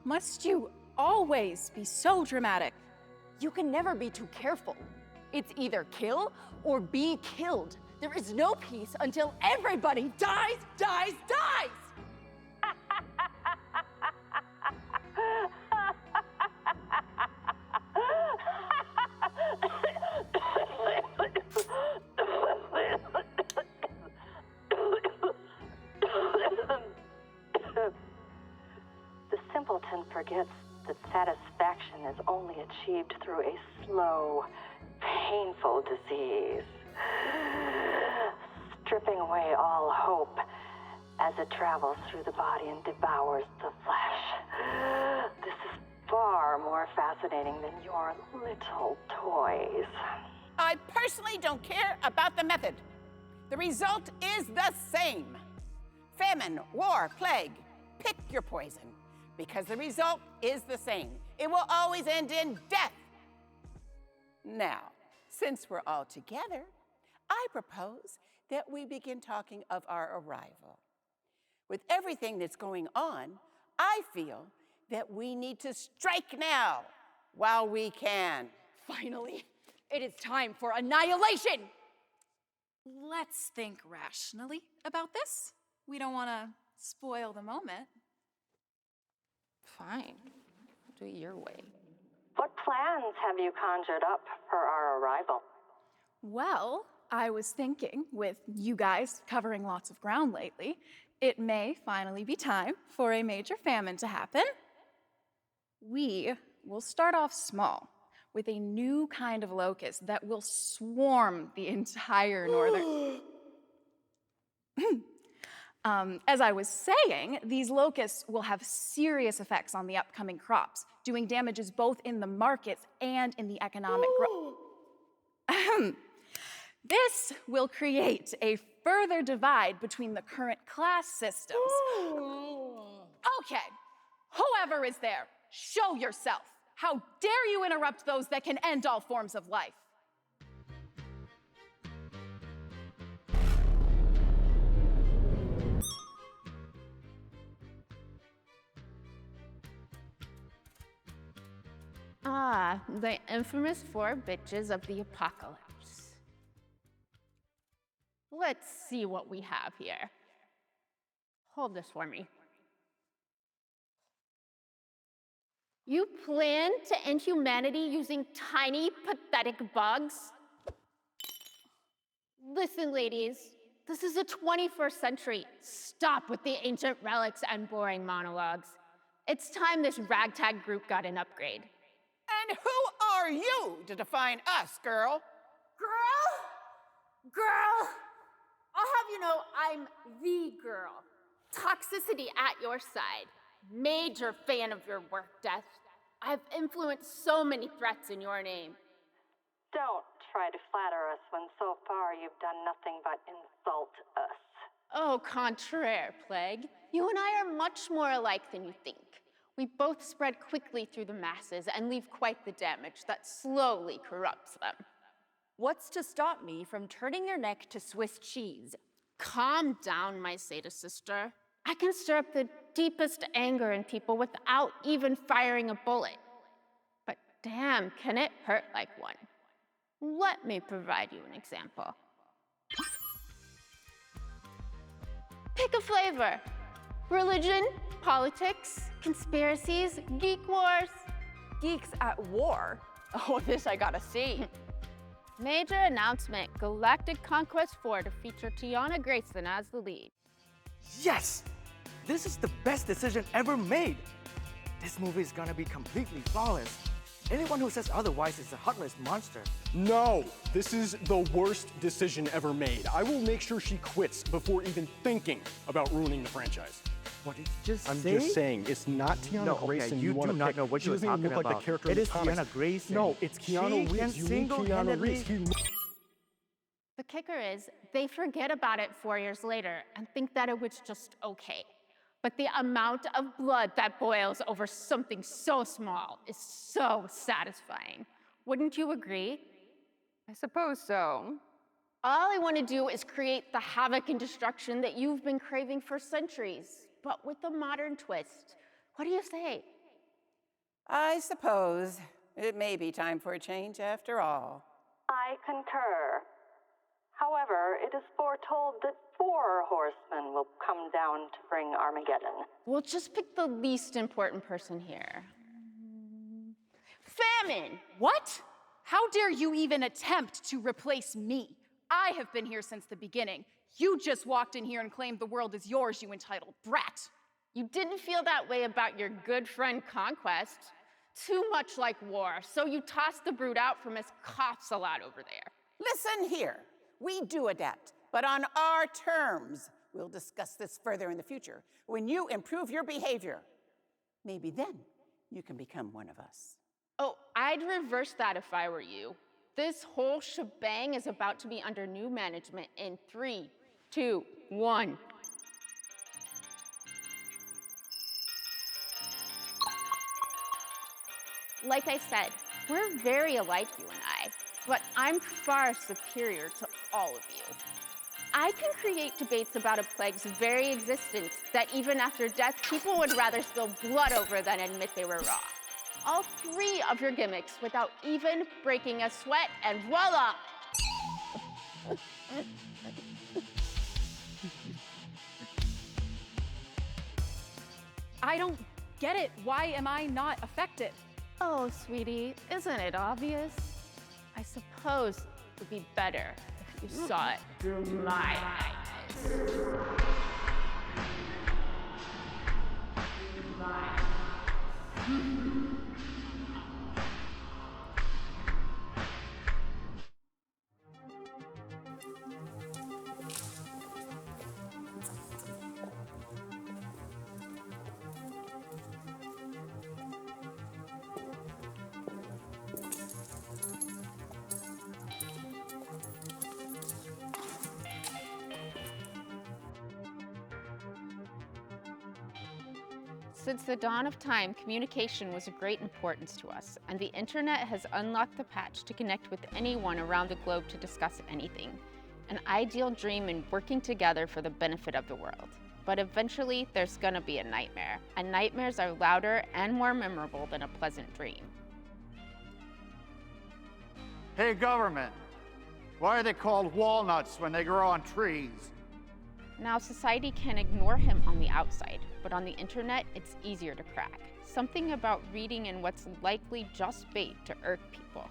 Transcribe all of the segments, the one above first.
must you always be so dramatic? You can never be too careful. It's either kill or be killed. There is no peace until everybody dies, dies, dies! The simpleton forgets that satisfaction is only achieved through a slow, painful disease, stripping away all hope as it travels through the body and devours the flesh. This is far more fascinating than your little toys. I personally don't care about the method. The result is the same. Famine, war, plague, pick your poison, because the result is the same. It will always end in death. Now, since we're all together, I propose that we begin talking of our arrival. With everything that's going on, I feel that we need to strike now while we can. Finally, it is time for annihilation! Let's think rationally about this. We don't want to spoil the moment. Fine. Do it your way. What plans have you conjured up for our arrival? Well, I was thinking, with you guys covering lots of ground lately, it may finally be time for a major famine to happen. We will start off small with a new kind of locust that will swarm the entire northern... As I was saying, these locusts will have serious effects on the upcoming crops, doing damages both in the markets and in the economic growth. This will create a further divide between the current class systems. Okay, whoever is there, show yourself. How dare you interrupt those that can end all forms of life? Ah, the infamous 4 bitches of the apocalypse. Let's see what we have here. Hold this for me. You plan to end humanity using tiny, pathetic bugs? Listen, ladies, this is the 21st century. Stop with the ancient relics and boring monologues. It's time this ragtag group got an upgrade. And who are you to define us, girl? Girl, I'll have you know I'm the girl. Toxicity at your side. Major fan of your work, Death. I've influenced so many threats in your name. Don't try to flatter us when so far you've done nothing but insult us. Au contraire, Plague. You and I are much more alike than you think. We both spread quickly through the masses and leave quite the damage that slowly corrupts them. What's to stop me from turning your neck to Swiss cheese? Calm down, my sadist sister. I can stir up the deepest anger in people without even firing a bullet. But damn, can it hurt like one? Let me provide you an example. Pick a flavor. Religion, politics, conspiracies, geek wars. Geeks at war? Oh, this I gotta see. Major announcement, Galactic Conquest 4 to feature Tiana Grayson as the lead. Yes! This is the best decision ever made. This movie is gonna be completely flawless. Anyone who says otherwise is a heartless monster. No, this is the worst decision ever made. I will make sure she quits before even thinking about ruining the franchise. What did you just I'm say? just saying, it's not Tiana Grayson you want do to not pick. know what She you're doesn't even talking look like about. the character It in the is comics. Tiana Grayson. No, it's Keanu She Reeves. can You mean Keanu single-handedly- Reeves. The kicker is, they forget about it 4 years later and think that it was just okay. But the amount of blood that boils over something so small is so satisfying. Wouldn't you agree? I suppose so. All I want to do is create the havoc and destruction that you've been craving for centuries, but with a modern twist. What do you say? I suppose it may be time for a change after all. I concur. However, it is foretold that 4 horsemen will come down to bring Armageddon. We'll just pick the least important person here. Famine! What? How dare you even attempt to replace me? I have been here since the beginning. You just walked in here and claimed the world is yours, you entitled brat. You didn't feel that way about your good friend Conquest. Too much like war, so you tossed the brood out from his coughs a lot over there. Listen here. We do adapt, but on our terms. We'll discuss this further in the future when you improve your behavior. Maybe then you can become one of us. Oh, I'd reverse that if I were you. This whole shebang is about to be under new management in 3, 2, 1. Like I said, we're very alike, you and I, but I'm far superior to all of you. I can create debates about a plague's very existence that even after death, people would rather spill blood over than admit they were wrong. All 3 of your gimmicks without even breaking a sweat, and voila! I don't get it. Why am I not affected? Oh, sweetie, isn't it obvious? I suppose it would be better if you saw it through my eyes. Since the dawn of time, communication was of great importance to us, and the internet has unlocked the patch to connect with anyone around the globe to discuss anything. An ideal dream in working together for the benefit of the world. But eventually, there's gonna be a nightmare, and nightmares are louder and more memorable than a pleasant dream. Hey, government, why are they called walnuts when they grow on trees? Now, society can ignore him on the outside, but on the internet, it's easier to crack. Something about reading in what's likely just bait to irk people.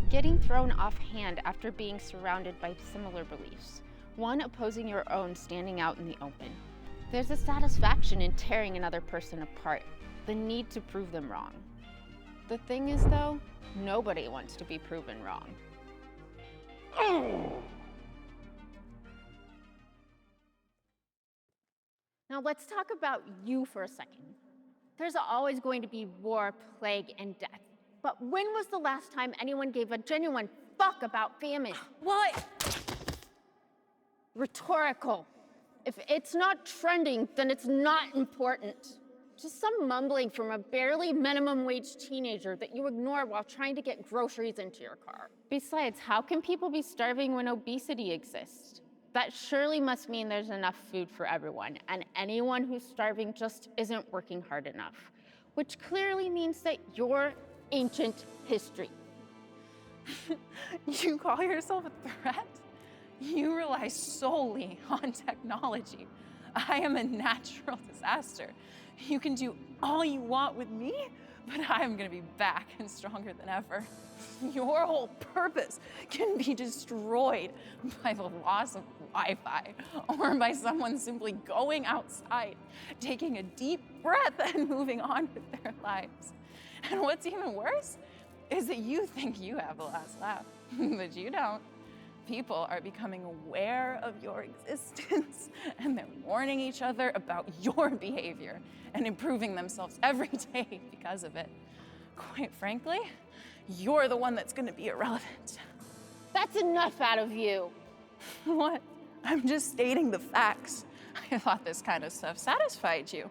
Getting thrown offhand after being surrounded by similar beliefs. One opposing your own standing out in the open. There's a satisfaction in tearing another person apart, the need to prove them wrong. The thing is, though, nobody wants to be proven wrong. Now let's talk about you for a second. There's always going to be war, plague, and death. But when was the last time anyone gave a genuine fuck about famine? What? Rhetorical. If it's not trending, then it's not important. Just some mumbling from a barely minimum wage teenager that you ignore while trying to get groceries into your car. Besides, how can people be starving when obesity exists? That surely must mean there's enough food for everyone, and anyone who's starving just isn't working hard enough, which clearly means that you're ancient history. You call yourself a threat? You rely solely on technology. I am a natural disaster. You can do all you want with me, but I'm gonna be back and stronger than ever. Your whole purpose can be destroyed by the loss of Wi-Fi or by someone simply going outside, taking a deep breath and moving on with their lives. And what's even worse is that you think you have the last laugh, but you don't. People are becoming aware of your existence and they're warning each other about your behavior and improving themselves every day because of it. Quite frankly, you're the one that's gonna be irrelevant. That's enough out of you. What? I'm just stating the facts. I thought this kind of stuff satisfied you.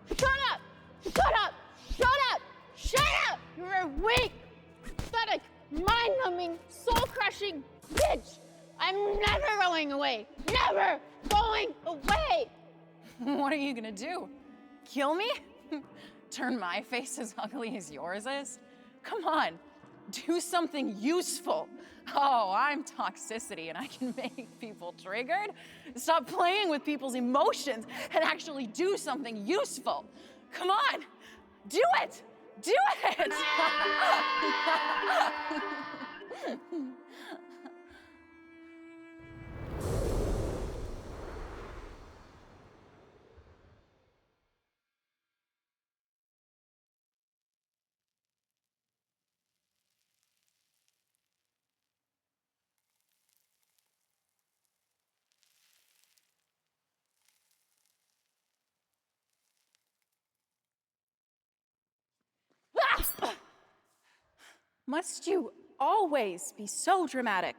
Shut up! Shut up! Shut up! Shut up! You're a weak, pathetic, mind-numbing, soul-crushing bitch! I'm never going away! Never going away! What are you gonna do? Kill me? turn my face as ugly as yours is? Come on, do something useful. Oh, I'm toxicity and I can make people triggered. Stop playing with people's emotions and actually do something useful. Come on, do it! Do it! Must you always be so dramatic?